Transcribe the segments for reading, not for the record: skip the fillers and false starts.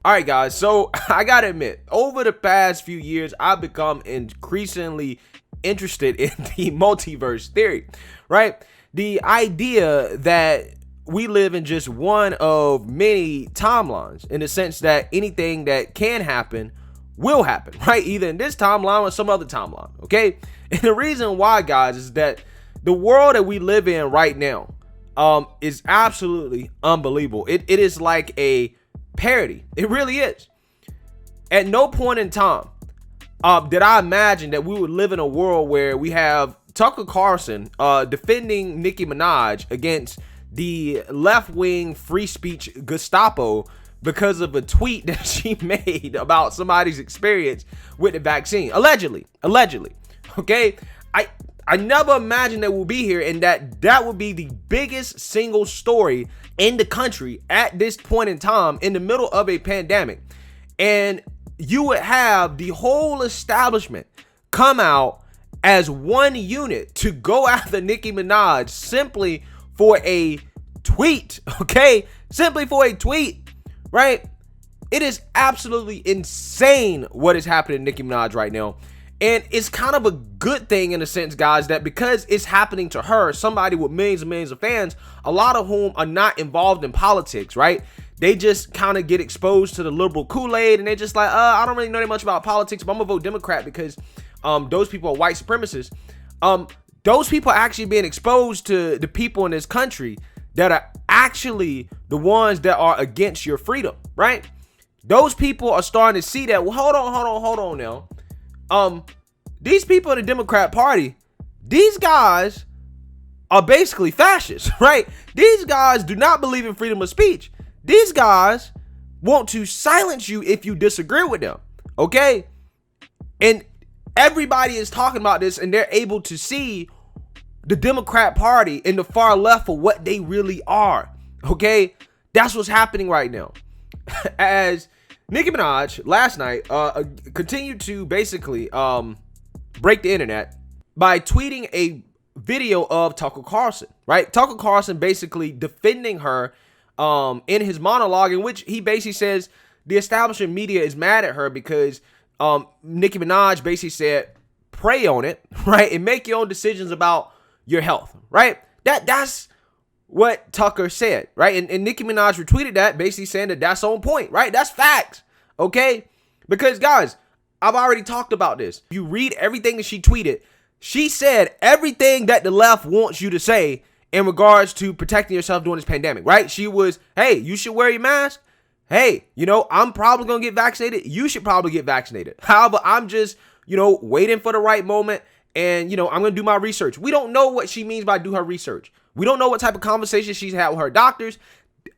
All right, guys. So I gotta admit, over the past few years, I've become increasingly interested in the multiverse theory, right? The idea that we live in just one of many timelines, in the sense that anything that can happen will happen, right? Either in this timeline or some other timeline, okay? And the reason why, guys, is that the world that we live in right now is absolutely unbelievable. It is like a parody. It really is. At no point in time did I imagine that we would live in a world where we have Tucker Carlson defending Nicki Minaj against the left-wing free speech Gestapo because of a tweet that she made about somebody's experience with the vaccine. Allegedly. Okay? I never imagined that we'll be here, and that would be the biggest single story in the country at this point in time in the middle of a pandemic. And you would have the whole establishment come out as one unit to go after Nicki Minaj simply for a tweet, okay? Simply for a tweet, right? It is absolutely insane what is happening to Nicki Minaj right now. And it's kind of a good thing in a sense, guys, that because it's happening to her, somebody with millions and millions of fans, a lot of whom are not involved in politics, right? They just kind of get exposed to the liberal Kool-Aid, and they're just like, I don't really know that much about politics, but I'm gonna vote Democrat because those people are white supremacists. Those people are actually being exposed to the people in this country that are actually the ones that are against your freedom, right? Those people are starting to see that. Well, hold on now. These people in the Democrat Party, these guys are basically fascists, right? These guys do not believe in freedom of speech. These guys want to silence you if you disagree with them, okay? And everybody is talking about this, and they're able to see the Democrat Party and the far left for what they really are, okay? That's what's happening right now. As Nicki Minaj last night continued to basically break the internet by tweeting a video of Tucker Carlson, right? Tucker Carlson basically defending her in his monologue, in which he basically says the establishment media is mad at her because Nicki Minaj basically said, pray on it, right? And make your own decisions about your health, right? That's what Tucker said, right? And Nicki Minaj retweeted that, basically saying that that's on point, right? That's facts, okay? Because, guys, I've already talked about this. If you read everything that she tweeted, she said everything that the left wants you to say in regards to protecting yourself during this pandemic, right? She was, hey, you should wear your mask. Hey, I'm probably going to get vaccinated. You should probably get vaccinated. However, I'm just, waiting for the right moment. And, I'm going to do my research. We don't know what she means by do her research. We don't know what type of conversation she's had with her doctors.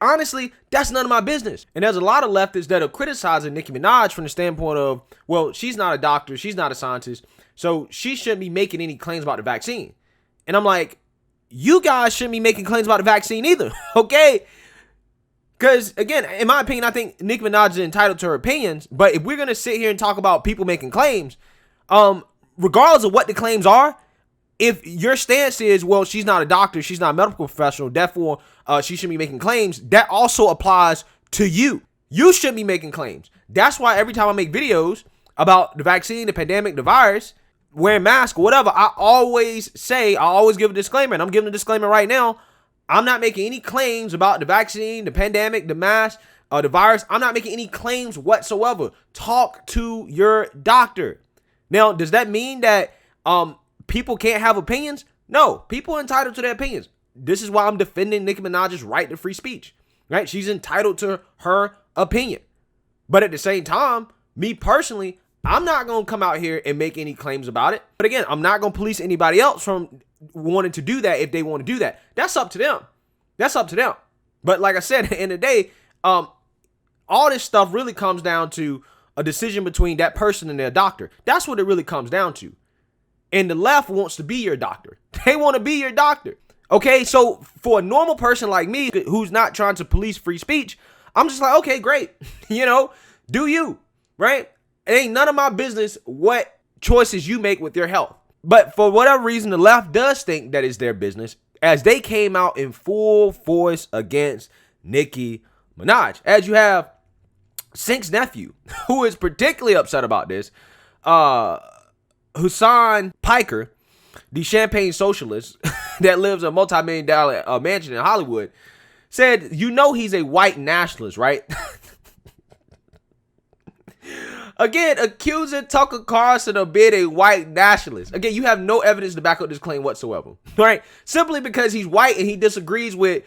Honestly, that's none of my business. And there's a lot of leftists that are criticizing Nicki Minaj from the standpoint of, well, she's not a doctor. She's not a scientist. So she shouldn't be making any claims about the vaccine. And I'm like, you guys shouldn't be making claims about the vaccine either. Okay? Because, again, in my opinion, I think Nicki Minaj is entitled to her opinions. But if we're going to sit here and talk about people making claims, regardless of what the claims are, if your stance is, well, she's not a doctor, she's not a medical professional, therefore she shouldn't be making claims, that also applies to you. You shouldn't be making claims. That's why every time I make videos about the vaccine, the pandemic, the virus, wearing masks, whatever, I always give a disclaimer, and I'm giving a disclaimer right now. I'm not making any claims about the vaccine, the pandemic, the mask, the virus. I'm not making any claims whatsoever. Talk to your doctor. Now, does that mean that people can't have opinions? No, people are entitled to their opinions. This is why I'm defending Nicki Minaj's right to free speech, right? She's entitled to her opinion. But at the same time, me personally, I'm not going to come out here and make any claims about it. But again, I'm not going to police anybody else from wanting to do that if they want to do that. That's up to them. But like I said, at the end of the day, all this stuff really comes down to a decision between that person and their doctor. That's what it really comes down to. And the left wants to be your doctor. They want to be your doctor. Okay, so for a normal person like me who's not trying to police free speech, I'm just like, okay, great. Do you, right? It ain't none of my business what choices you make with your health. But for whatever reason, the left does think that it's their business, as they came out in full force against Nicki Minaj. As you have Sink's nephew, who is particularly upset about this, Hassan Piker, the Champagne socialist that lives a multi-million-dollar mansion in Hollywood, said, he's a white nationalist, right? Again, accusing Tucker Carlson of being a white nationalist. Again, you have no evidence to back up this claim whatsoever, right? Simply because he's white and he disagrees with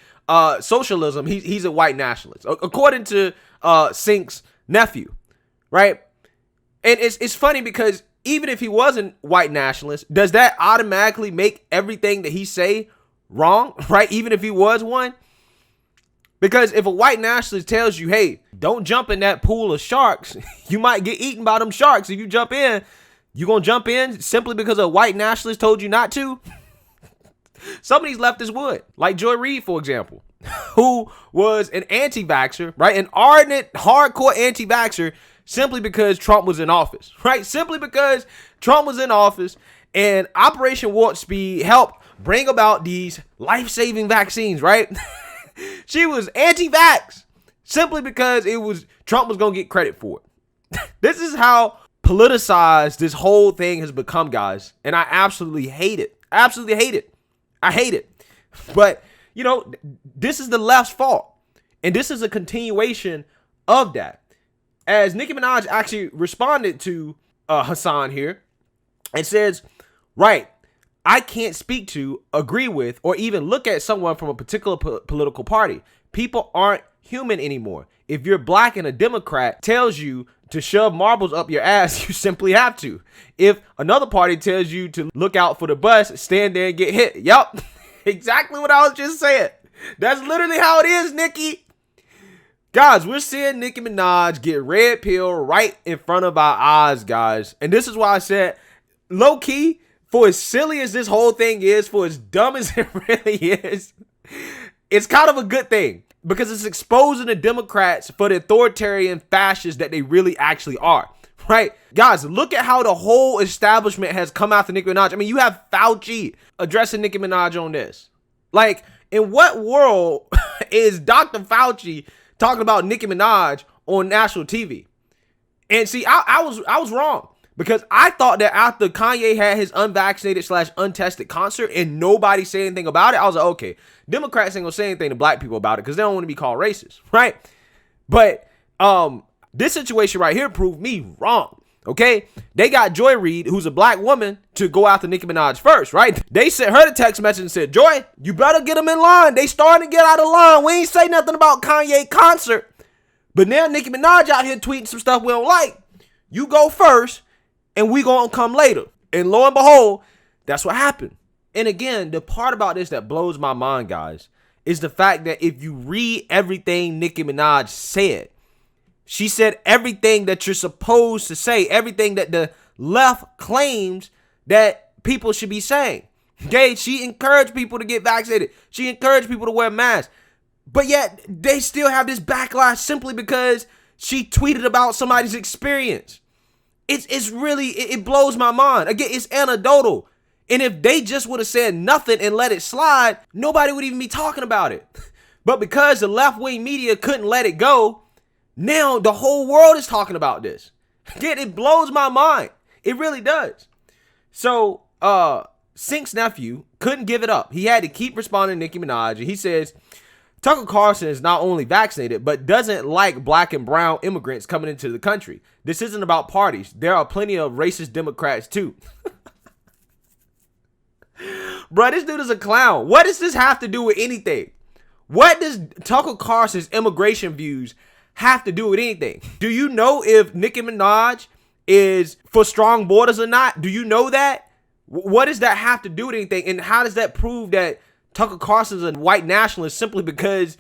socialism, he's a white nationalist, according to Sink's nephew, right? And it's funny because even if he wasn't white nationalist, does that automatically make everything that he say wrong, right? Even if he was one? Because if a white nationalist tells you, hey, don't jump in that pool of sharks, you might get eaten by them sharks. If you jump in, you gonna jump in simply because a white nationalist told you not to? Some of these leftists would, like Joy Reid, for example, who was an anti-vaxxer, right? An ardent, hardcore anti-vaxxer simply because Trump was in office, right? Simply because Trump was in office and Operation Warp Speed helped bring about these life-saving vaccines, right? She was anti-vax simply because Trump was going to get credit for it. This is how politicized this whole thing has become, guys. And I absolutely hate it. Absolutely hate it. I hate it. But, this is the left's fault. And this is a continuation of that. As Nicki Minaj actually responded to Hassan here and says, right, I can't speak to, agree with, or even look at someone from a particular political party. People aren't human anymore. If you're black and a Democrat tells you to shove marbles up your ass, you simply have to. If another party tells you to look out for the bus, stand there and get hit. Yup, exactly what I was just saying. That's literally how it is, Nicki. Guys, we're seeing Nicki Minaj get red pill right in front of our eyes, guys. And this is why I said, low key, for as silly as this whole thing is, for as dumb as it really is, it's kind of a good thing because it's exposing the Democrats for the authoritarian fascists that they really actually are, right? Guys, look at how the whole establishment has come after Nicki Minaj. I mean, you have Fauci addressing Nicki Minaj on this. Like, in what world is Dr. Fauci talking about Nicki Minaj on national TV? And see, I was wrong. Because I thought that after Kanye had his unvaccinated/untested concert and nobody said anything about it, I was like, okay, Democrats ain't gonna say anything to black people about it because they don't want to be called racist, right? But this situation right here proved me wrong, okay? They got Joy Reid, who's a black woman, to go after Nicki Minaj first, right? They sent her the text message and said, Joy, you better get them in line. They starting to get out of line. We ain't say nothing about Kanye concert. But now Nicki Minaj out here tweeting some stuff we don't like. You go first. And we gonna come later. And lo and behold, that's what happened. And again, the part about this that blows my mind, guys, is the fact that if you read everything Nicki Minaj said, she said everything that you're supposed to say, everything that the left claims that people should be saying. Okay, she encouraged people to get vaccinated. She encouraged people to wear masks. But yet, they still have this backlash simply because she tweeted about somebody's experience. It's really, it blows my mind. Again, it's anecdotal. And if they just would have said nothing and let it slide, nobody would even be talking about it. But because the left-wing media couldn't let it go, now the whole world is talking about this. Again, it blows my mind. It really does. So, Sink's nephew couldn't give it up. He had to keep responding to Nicki Minaj. And he says, Tucker Carlson is not only vaccinated, but doesn't like black and brown immigrants coming into the country. This isn't about parties. There are plenty of racist Democrats too. Bro, this dude is a clown. What does this have to do with anything? What does Tucker Carlson's immigration views have to do with anything? Do you know if Nicki Minaj is for strong borders or not? Do you know that? What does that have to do with anything? And how does that prove that Tucker Carlson's a white nationalist simply because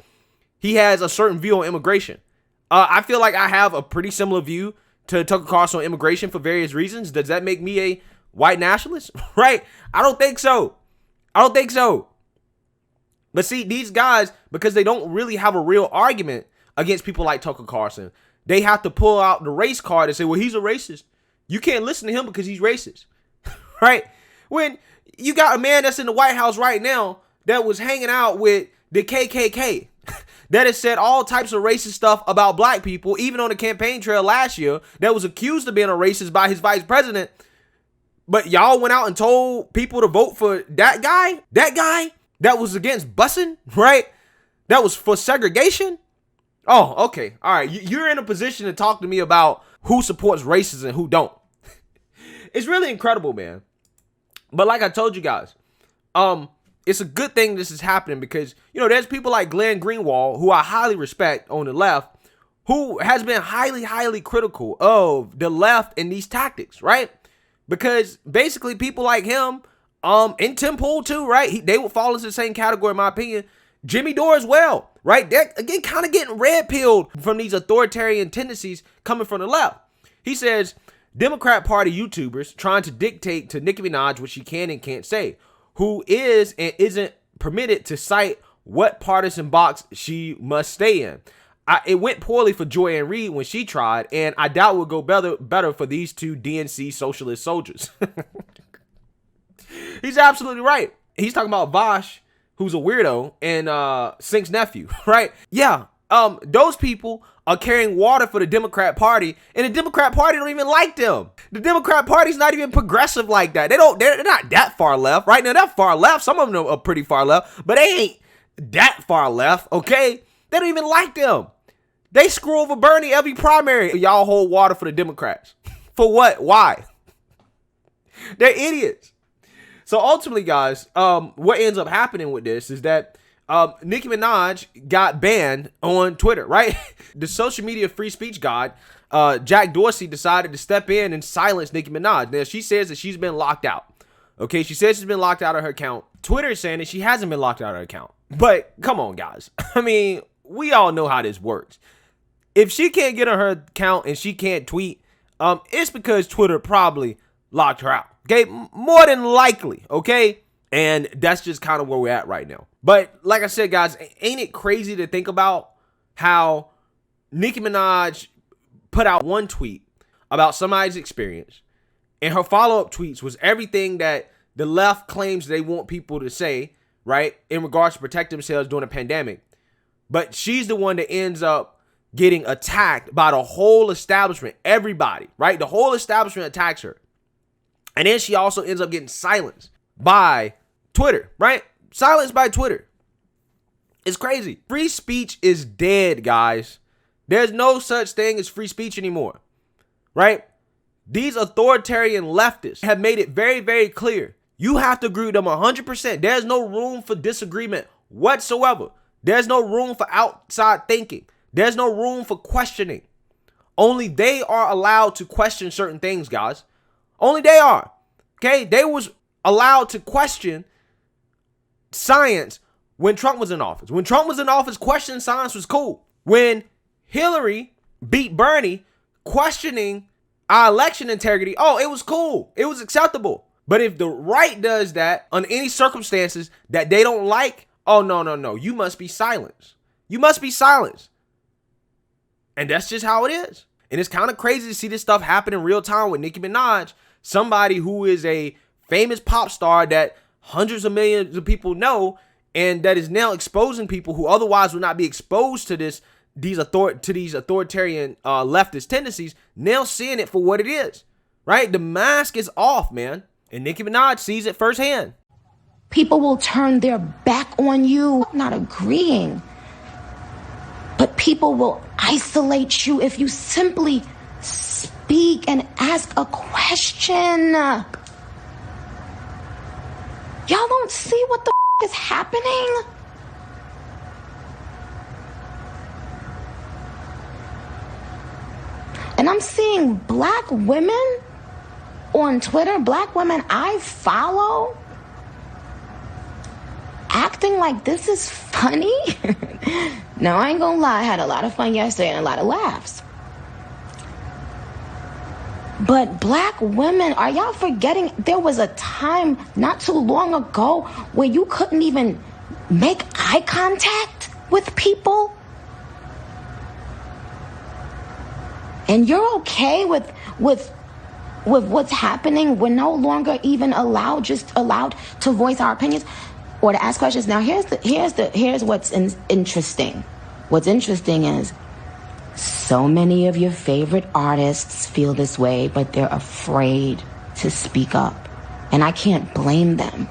he has a certain view on immigration? I feel like I have a pretty similar view to Tucker Carlson on immigration for various reasons. Does that make me a white nationalist? Right? I don't think so. But see, these guys, because they don't really have a real argument against people like Tucker Carlson, they have to pull out the race card and say, well, he's a racist. You can't listen to him because he's racist. Right? When you got a man that's in the White House right now that was hanging out with the KKK. that has said all types of racist stuff about black people, even on the campaign trail last year, that was accused of being a racist by his vice president. But y'all went out and told people to vote for that guy that was against busing, right? That was for segregation. Oh, okay. All right. You're in a position to talk to me about who supports racism and who don't. It's really incredible, man. But like I told you guys, it's a good thing this is happening because, you know, there's people like Glenn Greenwald, who I highly respect on the left, who has been highly, highly critical of the left and these tactics, right? Because basically people like him, and Tim Pool too, right? They would fall into the same category, in my opinion. Jimmy Dore as well, right? They're, again, kind of getting red-pilled from these authoritarian tendencies coming from the left. He says, Democrat Party YouTubers trying to dictate to Nicki Minaj what she can and can't say, who is and isn't permitted to cite what partisan box she must stay in. It went poorly for Joy-Ann Reid when she tried, and I doubt it would go better for these two DNC socialist soldiers. He's absolutely right. He's talking about Vosh, who's a weirdo, and Sink's nephew, right? Yeah, those people are carrying water for the Democrat Party, and the Democrat Party don't even like them. The Democrat Party's not even progressive like that. They're not that far left. Right now, they're far left. Some of them are pretty far left, but they ain't that far left, okay? They don't even like them. They screw over Bernie every primary. Y'all hold water for the Democrats. For what? Why? They're idiots. So ultimately, guys, what ends up happening with this is that Nicki Minaj got banned on Twitter, right? The social media free speech god, Jack Dorsey, decided to step in and silence Nicki Minaj. Now, she says that she's been locked out. Okay, she says she's been locked out of her account. Twitter is saying that she hasn't been locked out of her account. But come on, guys. I mean, we all know how this works. If she can't get on her account and she can't tweet, it's because Twitter probably locked her out. Okay, more than likely, okay? And that's just kind of where we're at right now. But like I said, guys, ain't it crazy to think about how Nicki Minaj put out one tweet about somebody's experience, and her follow-up tweets was everything that the left claims they want people to say, right, in regards to protect themselves during a pandemic. But she's the one that ends up getting attacked by the whole establishment, everybody, right? The whole establishment attacks her. And then she also ends up getting silenced by Twitter, right? Silenced by Twitter. It's crazy. Free speech is dead, guys. There's no such thing as free speech anymore, right? These authoritarian leftists have made it very, very clear. You have to agree with them 100%. There's no room for disagreement whatsoever. There's no room for outside thinking. There's no room for questioning. Only they are allowed to question certain things, guys. Only they are. Okay? They was allowed to question science when Trump was in office. When Trump was in office, questioning science was cool. When Hillary beat Bernie, questioning our election integrity, oh, it was cool. It was acceptable. But if the right does that on any circumstances that they don't like, oh, no. You must be silenced. You must be silenced. And that's just how it is. And it's kind of crazy to see this stuff happen in real time with Nicki Minaj, somebody who is a famous pop star that hundreds of millions of people know, and that is now exposing people who otherwise would not be exposed to these authoritarian leftist tendencies, now seeing it for what it is, right? The mask is off, man. And Nicki Minaj sees it firsthand. People will turn their back on you, not agreeing. But people will isolate you if you simply speak and ask a question. Y'all don't see what the is happening? And I'm seeing black women on Twitter, black women I follow, acting like this is funny. No, I ain't gonna lie, I had a lot of fun yesterday and a lot of laughs. But black women, are y'all forgetting there was a time not too long ago where you couldn't even make eye contact with people? And you're okay with what's happening? We're no longer even allowed to voice our opinions or to ask questions. Now here's what's interesting. What's interesting is so many of your favorite artists feel this way, but they're afraid to speak up. And I can't blame them.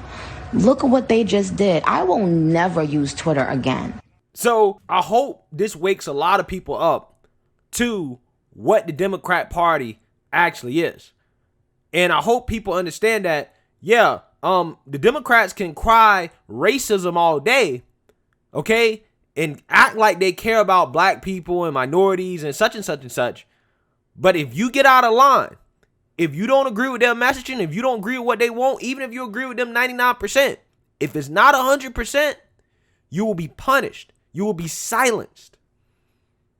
Look at what they just did. I will never use Twitter again. So I hope this wakes a lot of people up to what the Democrat Party actually is. And I hope people understand that, the Democrats can cry racism all day, okay, and act like they care about black people and minorities and such and such and such. But if you get out of line, if you don't agree with their messaging, if you don't agree with what they want, even if you agree with them 99%, if it's not 100%, you will be punished. You will be silenced.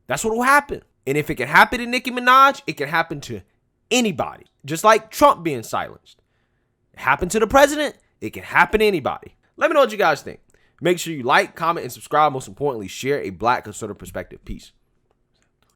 That's what will happen. And if it can happen to Nicki Minaj, it can happen to anybody. Just like Trump being silenced. It happened to the president. It can happen to anybody. Let me know what you guys think. Make sure you like, comment, and subscribe. Most importantly, share a Black conservative perspective. Peace.